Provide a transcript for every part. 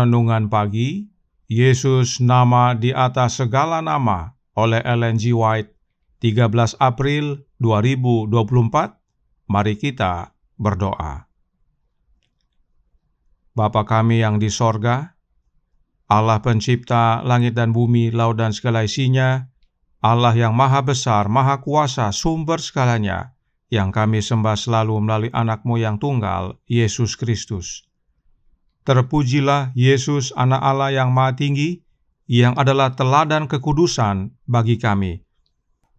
Renungan Pagi, Yesus Nama di Atas Segala Nama oleh Ellen G. White, 13 April 2024. Mari kita berdoa. Bapa kami yang di sorga, Allah pencipta langit dan bumi, laut dan segala isinya, Allah yang maha besar, maha kuasa, sumber segalanya, yang kami sembah selalu melalui anak-Mu yang tunggal, Yesus Kristus. Terpujilah Yesus, Anak Allah yang Maha Tinggi, yang adalah teladan kekudusan bagi kami.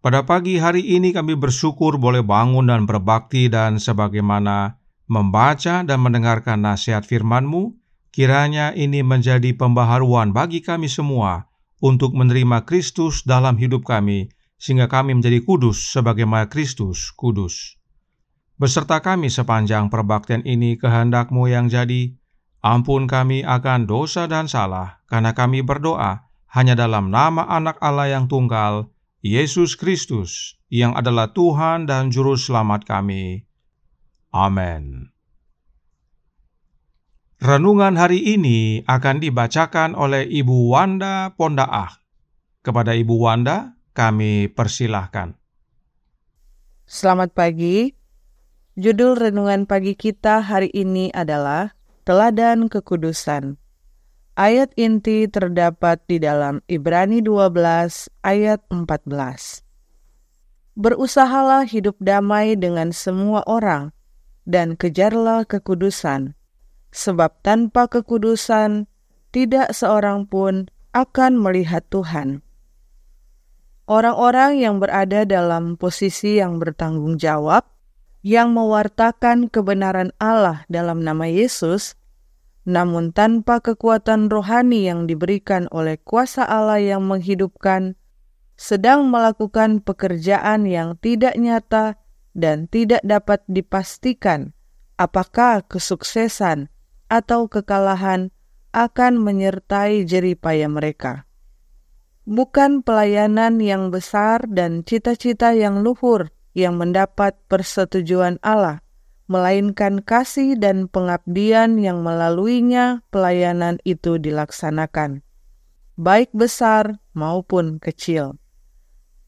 Pada pagi hari ini kami bersyukur boleh bangun dan berbakti, dan sebagaimana membaca dan mendengarkan nasihat firman-Mu, kiranya ini menjadi pembaharuan bagi kami semua untuk menerima Kristus dalam hidup kami, sehingga kami menjadi kudus sebagaimana Kristus kudus. Beserta kami sepanjang perbaktian ini, kehendak-Mu yang jadi. Ampun kami akan dosa dan salah, karena kami berdoa hanya dalam nama Anak Allah yang tunggal, Yesus Kristus, yang adalah Tuhan dan Juru Selamat kami. Amin. Renungan hari ini akan dibacakan oleh Ibu Wanda Pondaah. Kepada Ibu Wanda, kami persilahkan. Selamat pagi. Judul renungan pagi kita hari ini adalah Teladan Kekudusan. Ayat inti terdapat di dalam Ibrani 12 ayat 14. Berusahalah hidup damai dengan semua orang, dan kejarlah kekudusan, sebab tanpa kekudusan tidak seorang pun akan melihat Tuhan. Orang-orang yang berada dalam posisi yang bertanggung jawab, yang mewartakan kebenaran Allah dalam nama Yesus, namun tanpa kekuatan rohani yang diberikan oleh kuasa Allah yang menghidupkan, sedang melakukan pekerjaan yang tidak nyata dan tidak dapat dipastikan apakah kesuksesan atau kekalahan akan menyertai jerih payah mereka. Bukan pelayanan yang besar dan cita-cita yang luhur yang mendapat persetujuan Allah, melainkan kasih dan pengabdian yang melaluinya pelayanan itu dilaksanakan, baik besar maupun kecil.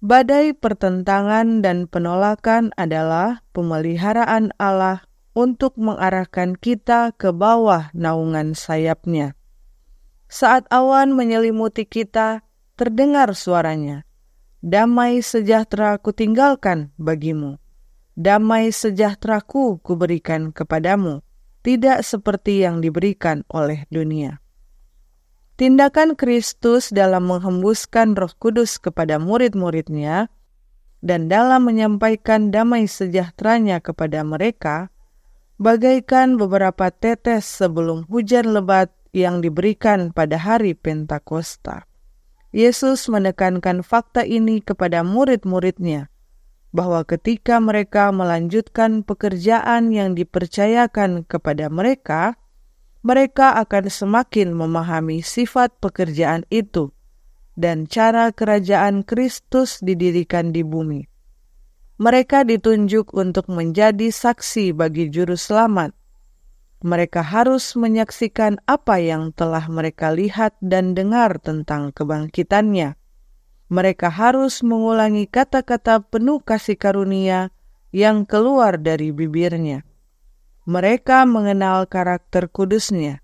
Badai pertentangan dan penolakan adalah pemeliharaan Allah untuk mengarahkan kita ke bawah naungan sayap-Nya. Saat awan menyelimuti kita, terdengar suaranya, "Damai sejahtera kutinggalkan bagimu. Damai sejahteraku kuberikan kepadamu, tidak seperti yang diberikan oleh dunia." Tindakan Kristus dalam menghembuskan Roh Kudus kepada murid-murid-Nya dan dalam menyampaikan damai sejahteranya kepada mereka, bagaikan beberapa tetes sebelum hujan lebat yang diberikan pada hari Pentakosta. Yesus menekankan fakta ini kepada murid-murid-Nya, bahwa ketika mereka melanjutkan pekerjaan yang dipercayakan kepada mereka, mereka akan semakin memahami sifat pekerjaan itu dan cara kerajaan Kristus didirikan di bumi. Mereka ditunjuk untuk menjadi saksi bagi Juru Selamat. Mereka harus menyaksikan apa yang telah mereka lihat dan dengar tentang kebangkitan-Nya. Mereka harus mengulangi kata-kata penuh kasih karunia yang keluar dari bibir-Nya. Mereka mengenal karakter kudus-Nya.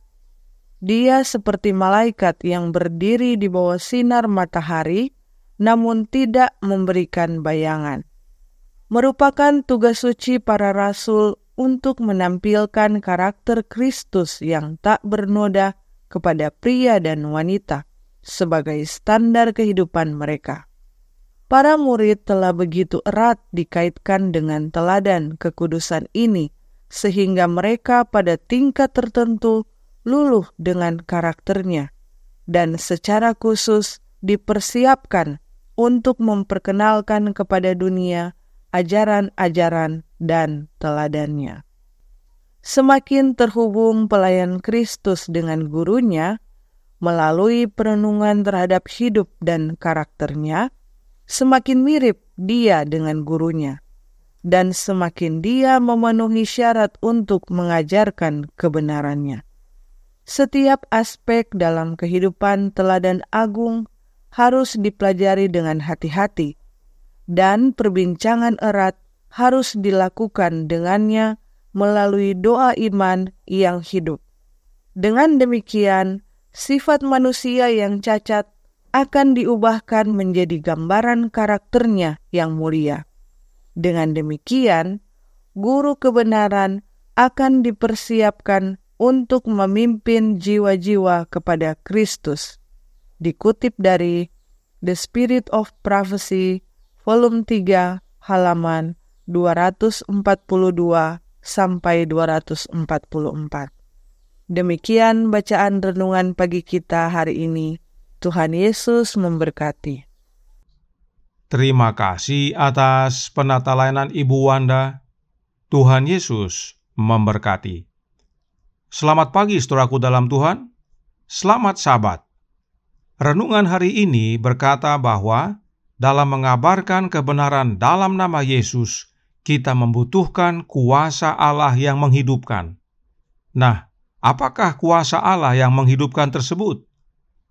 Dia seperti malaikat yang berdiri di bawah sinar matahari, namun tidak memberikan bayangan. Merupakan tugas suci para rasul untuk menampilkan karakter Kristus yang tak bernoda kepada pria dan wanita sebagai standar kehidupan mereka. Para murid telah begitu erat dikaitkan dengan teladan kekudusan ini, sehingga mereka pada tingkat tertentu luluh dengan karakternya, dan secara khusus dipersiapkan untuk memperkenalkan kepada dunia ajaran-ajaran dan teladannya. Semakin terhubung pelayan Kristus dengan gurunya, melalui perenungan terhadap hidup dan karakternya, semakin mirip dia dengan gurunya, dan semakin dia memenuhi syarat untuk mengajarkan kebenarannya. setiap aspek dalam kehidupan teladan agung harus dipelajari dengan hati-hati, dan perbincangan erat harus dilakukan dengannya melalui doa iman yang hidup. Dengan demikian, sifat manusia yang cacat akan diubahkan menjadi gambaran karakternya yang mulia. Dengan demikian, guru kebenaran akan dipersiapkan untuk memimpin jiwa-jiwa kepada Kristus. Dikutip dari The Spirit of Prophecy, volume 3, halaman 242 sampai 244. Demikian bacaan renungan pagi kita hari ini. Tuhan Yesus memberkati. Terima kasih atas penata layanan Ibu Wanda. Tuhan Yesus memberkati. Selamat pagi saudaraku dalam Tuhan. Selamat Sabat. Renungan hari ini berkata bahwa dalam mengabarkan kebenaran dalam nama Yesus, kita membutuhkan kuasa Allah yang menghidupkan. Nah, apakah kuasa Allah yang menghidupkan tersebut?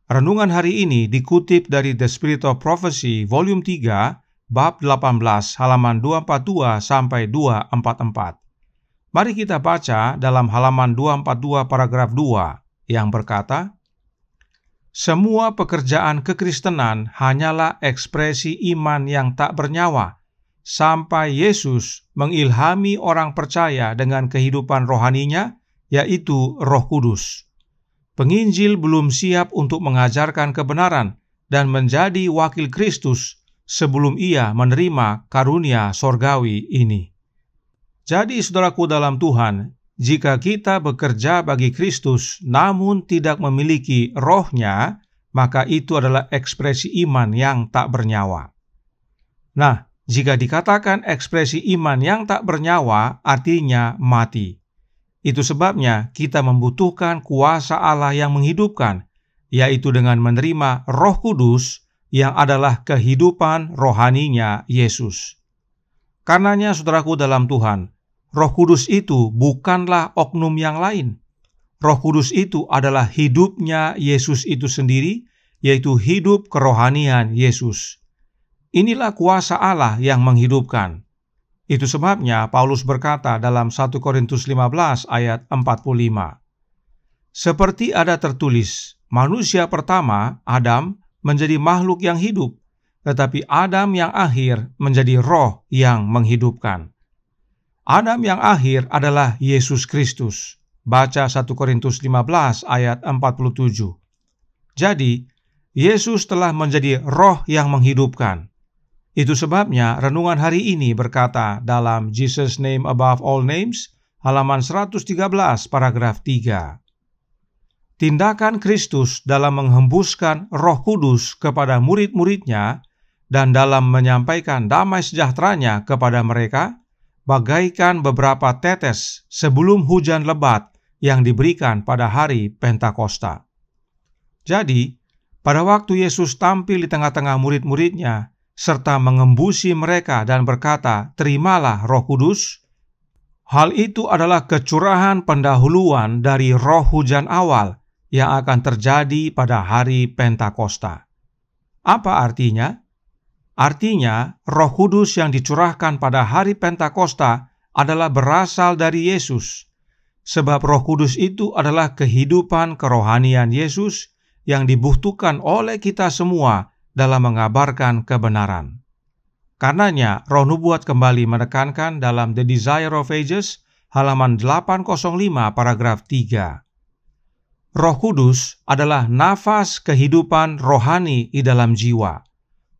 Renungan hari ini dikutip dari The Spirit of Prophecy, volume 3, bab 18, halaman 242 sampai 244. Mari kita baca dalam halaman 242 paragraf 2 yang berkata, semua pekerjaan kekristenan hanyalah ekspresi iman yang tak bernyawa, sampai Yesus mengilhami orang percaya dengan kehidupan rohaninya, yaitu Roh Kudus. Penginjil belum siap untuk mengajarkan kebenaran dan menjadi wakil Kristus sebelum ia menerima karunia sorgawi ini. Jadi saudaraku dalam Tuhan, jika kita bekerja bagi Kristus namun tidak memiliki rohnya, maka itu adalah ekspresi iman yang tak bernyawa. Nah, jika dikatakan ekspresi iman yang tak bernyawa, artinya mati. Itu sebabnya kita membutuhkan kuasa Allah yang menghidupkan, yaitu dengan menerima Roh Kudus yang adalah kehidupan rohaninya Yesus. Karenanya saudaraku dalam Tuhan, Roh Kudus itu bukanlah oknum yang lain. Roh Kudus itu adalah hidupnya Yesus itu sendiri, yaitu hidup kerohanian Yesus. Inilah kuasa Allah yang menghidupkan. Itu sebabnya Paulus berkata dalam 1 Korintus 15 ayat 45. Seperti ada tertulis, manusia pertama, Adam, menjadi makhluk yang hidup, tetapi Adam yang akhir menjadi roh yang menghidupkan. Adam yang akhir adalah Yesus Kristus. Baca 1 Korintus 15 ayat 47. Jadi, Yesus telah menjadi roh yang menghidupkan. Itu sebabnya renungan hari ini berkata dalam Jesus Name Above All Names, halaman 113 paragraf 3. Tindakan Kristus dalam menghembuskan Roh Kudus kepada murid-muridnya dan dalam menyampaikan damai sejahteranya kepada mereka, bagaikan beberapa tetes sebelum hujan lebat yang diberikan pada hari Pentakosta. Jadi, pada waktu Yesus tampil di tengah-tengah murid-muridnya, serta mengembusi mereka dan berkata, terimalah Roh Kudus, hal itu adalah kecurahan pendahuluan dari roh hujan awal yang akan terjadi pada hari Pentakosta. Apa artinya? Artinya, Roh Kudus yang dicurahkan pada hari Pentakosta adalah berasal dari Yesus, sebab Roh Kudus itu adalah kehidupan kerohanian Yesus yang dibutuhkan oleh kita semua dalam mengabarkan kebenaran. Karenanya, Roh Nubuat kembali menekankan dalam The Desire of Ages, halaman 805 paragraf 3. Roh Kudus adalah nafas kehidupan rohani di dalam jiwa.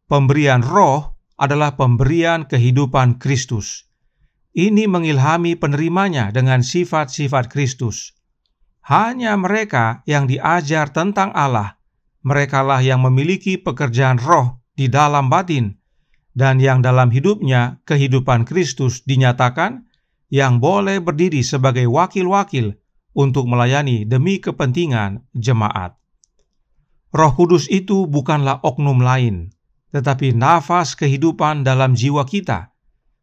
Pemberian roh adalah pemberian kehidupan Kristus. Ini mengilhami penerimanya dengan sifat-sifat Kristus. Hanya mereka yang diajar tentang Allah, merekalah yang memiliki pekerjaan roh di dalam batin, dan yang dalam hidupnya kehidupan Kristus dinyatakan, yang boleh berdiri sebagai wakil-wakil untuk melayani demi kepentingan jemaat. Roh Kudus itu bukanlah oknum lain, tetapi nafas kehidupan dalam jiwa kita,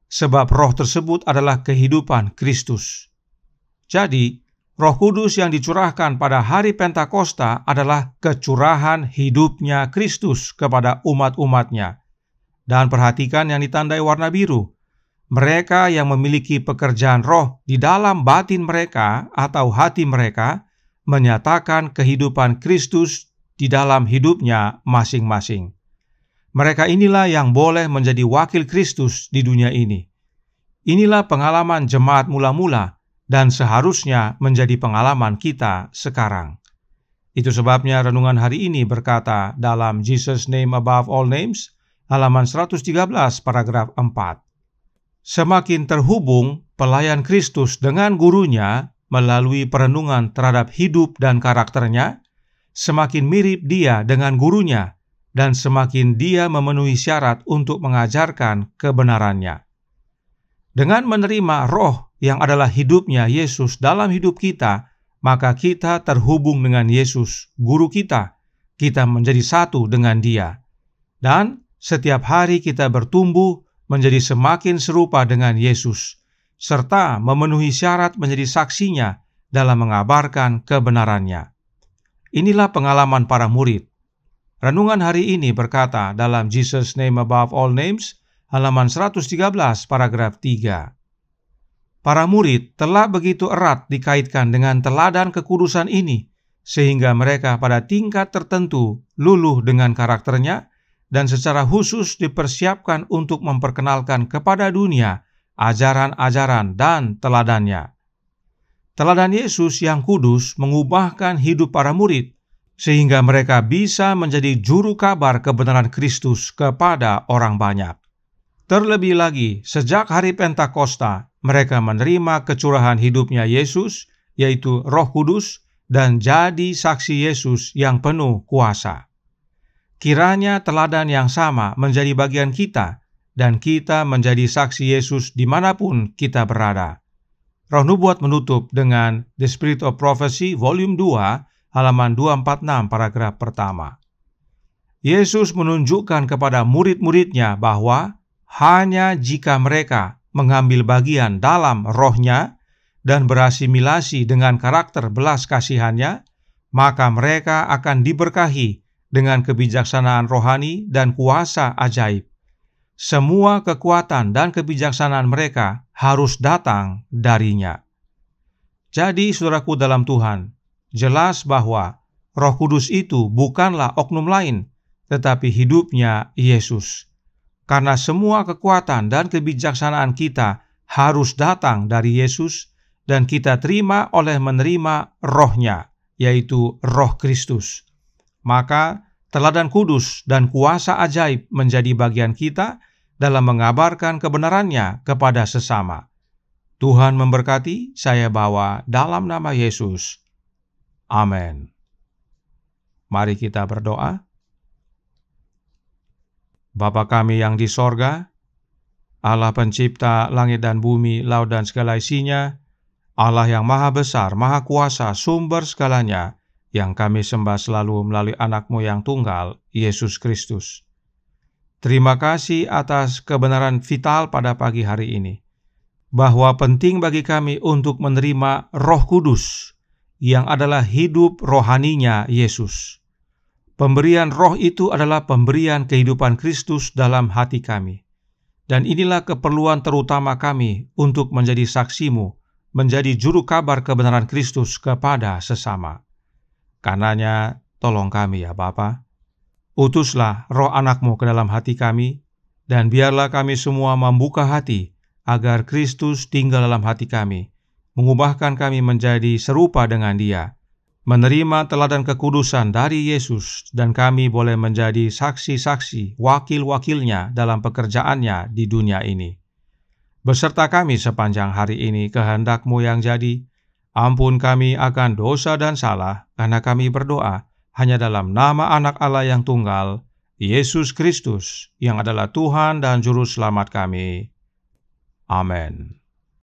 sebab roh tersebut adalah kehidupan Kristus. Jadi, Roh Kudus yang dicurahkan pada hari Pentakosta adalah kecurahan hidupnya Kristus kepada umat-umatnya. Dan perhatikan yang ditandai warna biru. Mereka yang memiliki pekerjaan roh di dalam batin mereka atau hati mereka menyatakan kehidupan Kristus di dalam hidupnya masing-masing. Mereka inilah yang boleh menjadi wakil Kristus di dunia ini. Inilah pengalaman jemaat mula-mula dan seharusnya menjadi pengalaman kita sekarang. Itu sebabnya renungan hari ini berkata dalam Jesus Name Above All Names, halaman 113 paragraf 4. Semakin terhubung pelayan Kristus dengan gurunya melalui perenungan terhadap hidup dan karakternya, semakin mirip dia dengan gurunya dan semakin dia memenuhi syarat untuk mengajarkan kebenarannya. Dengan menerima roh yang adalah hidupnya Yesus dalam hidup kita, maka kita terhubung dengan Yesus, guru kita. Kita menjadi satu dengan Dia. Dan setiap hari kita bertumbuh menjadi semakin serupa dengan Yesus, serta memenuhi syarat menjadi saksinya dalam mengabarkan kebenarannya. Inilah pengalaman para murid. Renungan hari ini berkata dalam Jesus Name Above All Names, halaman 113 paragraf 3. Para murid telah begitu erat dikaitkan dengan teladan kekudusan ini, sehingga mereka pada tingkat tertentu luluh dengan karakternya dan secara khusus dipersiapkan untuk memperkenalkan kepada dunia ajaran-ajaran dan teladannya. Teladan Yesus yang kudus mengubahkan hidup para murid, sehingga mereka bisa menjadi juru kabar kebenaran Kristus kepada orang banyak. Terlebih lagi, sejak hari Pentakosta, mereka menerima kecurahan hidupnya Yesus, yaitu Roh Kudus, dan jadi saksi Yesus yang penuh kuasa. Kiranya teladan yang sama menjadi bagian kita, dan kita menjadi saksi Yesus dimanapun kita berada. Roh Nubuat menutup dengan The Spirit of Prophecy, Volume 2, halaman 246, paragraf pertama. Yesus menunjukkan kepada murid-muridnya bahwa hanya jika mereka mengambil bagian dalam rohnya dan berasimilasi dengan karakter belas kasihannya, maka mereka akan diberkahi dengan kebijaksanaan rohani dan kuasa ajaib. Semua kekuatan dan kebijaksanaan mereka harus datang darinya. Jadi, saudaraku dalam Tuhan, jelas bahwa Roh Kudus itu bukanlah oknum lain, tetapi hidupnya Yesus. Karena semua kekuatan dan kebijaksanaan kita harus datang dari Yesus, dan kita terima oleh menerima rohnya, yaitu Roh Kristus. Maka teladan kudus dan kuasa ajaib menjadi bagian kita dalam mengabarkan kebenarannya kepada sesama. Tuhan memberkati, saya bawa dalam nama Yesus. Amin. Mari kita berdoa. Bapa kami yang di sorga, Allah pencipta langit dan bumi, laut dan segala isinya, Allah yang maha besar, maha kuasa, sumber segalanya, yang kami sembah selalu melalui anak-Mu yang tunggal, Yesus Kristus. Terima kasih atas kebenaran vital pada pagi hari ini, bahwa penting bagi kami untuk menerima Roh Kudus, yang adalah hidup rohaninya Yesus. Pemberian roh itu adalah pemberian kehidupan Kristus dalam hati kami. Dan inilah keperluan terutama kami untuk menjadi saksi-Mu, menjadi juru kabar kebenaran Kristus kepada sesama. Karenanya, tolong kami ya Bapa. Utuslah roh anak-Mu ke dalam hati kami, dan biarlah kami semua membuka hati agar Kristus tinggal dalam hati kami, mengubahkan kami menjadi serupa dengan Dia, menerima teladan kekudusan dari Yesus, dan kami boleh menjadi saksi-saksi, wakil-wakilnya dalam pekerjaannya di dunia ini. Beserta kami sepanjang hari ini, kehendak-Mu yang jadi. Ampun kami akan dosa dan salah, karena kami berdoa hanya dalam nama Anak Allah yang tunggal, Yesus Kristus, yang adalah Tuhan dan Juru Selamat kami. Amin.